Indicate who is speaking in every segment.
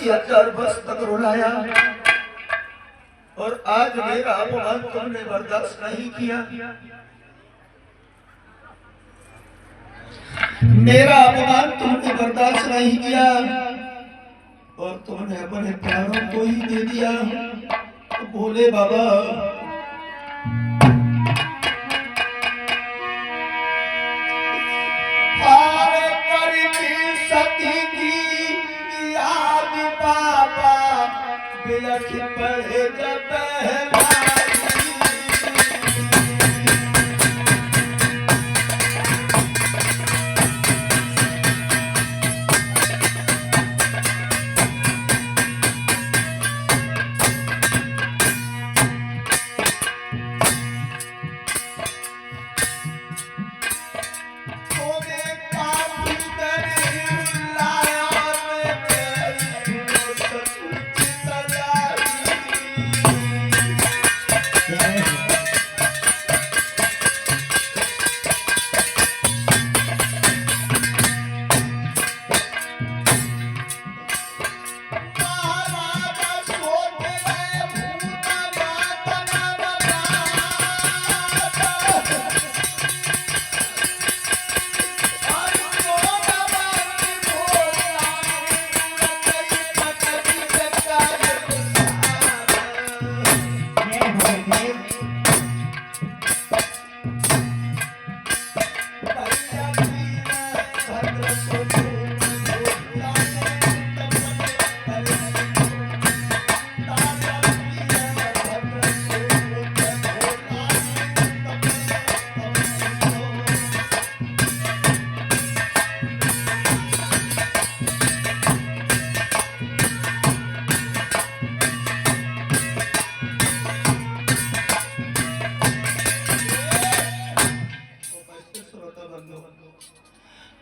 Speaker 1: 87,000 वर्ष तक रुलाया और आज मेरा अपमान तुमने बर्दाश्त नहीं किया। मेरा अपमान तुमने बर्दाश्त नहीं किया और तुमने अपने प्राणों को ही दे दिया। तो बोले बाबा सती की याद बाबा बिलख पड़े जब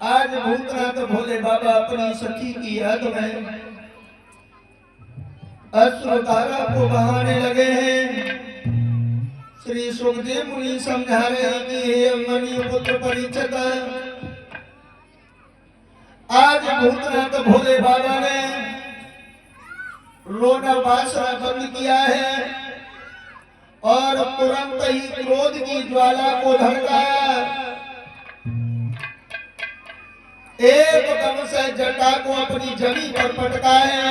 Speaker 1: आज भूतनाथ भोले बाबा अपनी सखी की याद में अश्रुधारा को बहाने लगे हैं। श्री सुखदेव मुनि समझा रहे हैं कि हे मणि पुत्र परिचित, आज भूतनाथ भोले बाबा ने रोना बासरा बंद किया है और तुरंत ही क्रोध की ज्वाला को धड़काया। एकदम से जटा को अपनी जमी पर पटका है।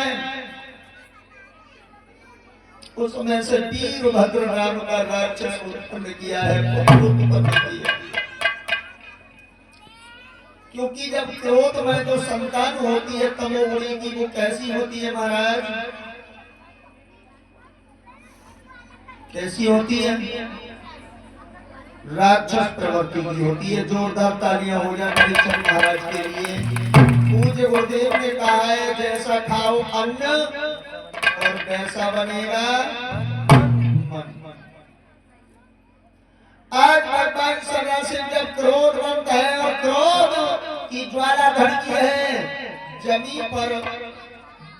Speaker 1: उसमें से वीरभद्र नाम का राक्षस उत्पन्न किया है, उत्पन्न किया। क्योंकि जब क्रोध में जो संतान होती है तमोगुणी की, वो कैसी होती है महाराज? कैसी होती है? राक्षस प्रवृत्ति की होती है। जोरदार तालियां हो जाए परीक्षण महाराज के लिए। पूज्य गुरुदेव ने कहा है जैसा खाओ अन्न और वैसा बनेगा मन। आज भगवान सदाशिव जब क्रोधवंत है और क्रोध की ज्वाला धड़की है, जमीन पर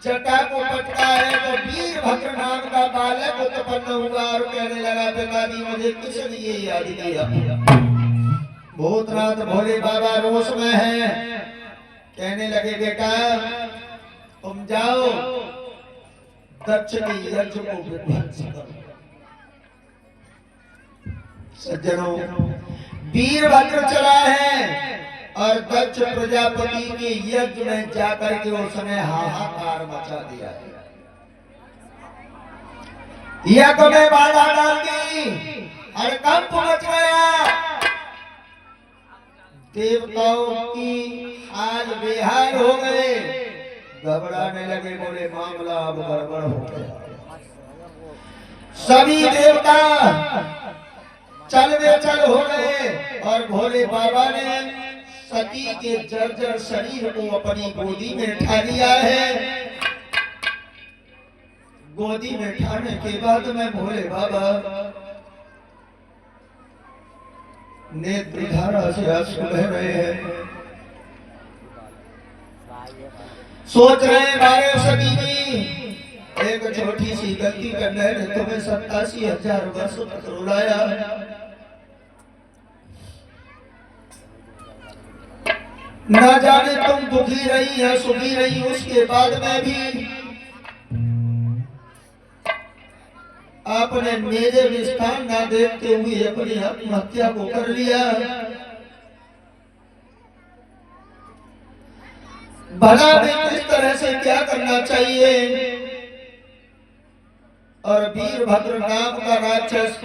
Speaker 1: जटा को पटका है तो वीरभद्र नाम का बालक उत्पन्न हुआ और कहने लगा पिताजी मुझे किस लिए याद किया? भूतनाथ भोले बाबा रोष में है। कहने लगे बेटा तुम जाओ दक्ष के यज्ञ को विध्वंस करो। सज्जनों, वीरभद्र चला है और दक्ष प्रजापति के यज्ञ में जाकर के उसने हाहाकार मचा दिया। यज्ञ में बाधा डाल दी, हड़कंप मच गया। देवताओं की हाल बेहाल हो गए, घबराने लगे, बोले मामला अब गड़बड़ हो गया। सभी देवता चल बेचल हो गए और भोले बाबा ने सती के जर्जर शरीर को अपनी गोदी में उठा लिया है। गोदी में उठाने के बाद में भोले बाबा नेत्रधारा से आंसू बह रहे हैं। सोच रहे बारे सदी की एक छोटी सी गलती करने ने तुम्हें 87,000 वर्षों तक रुलाया। ना जाने तुम दुखी रही है सुखी रही, उसके बाद में भी अपने मेरे में स्थान ना देखते हुए अपनी आत्महत्या को कर लिया। भला भी किस तरह से क्या करना चाहिए। और वीरभद्र नाम का राक्षस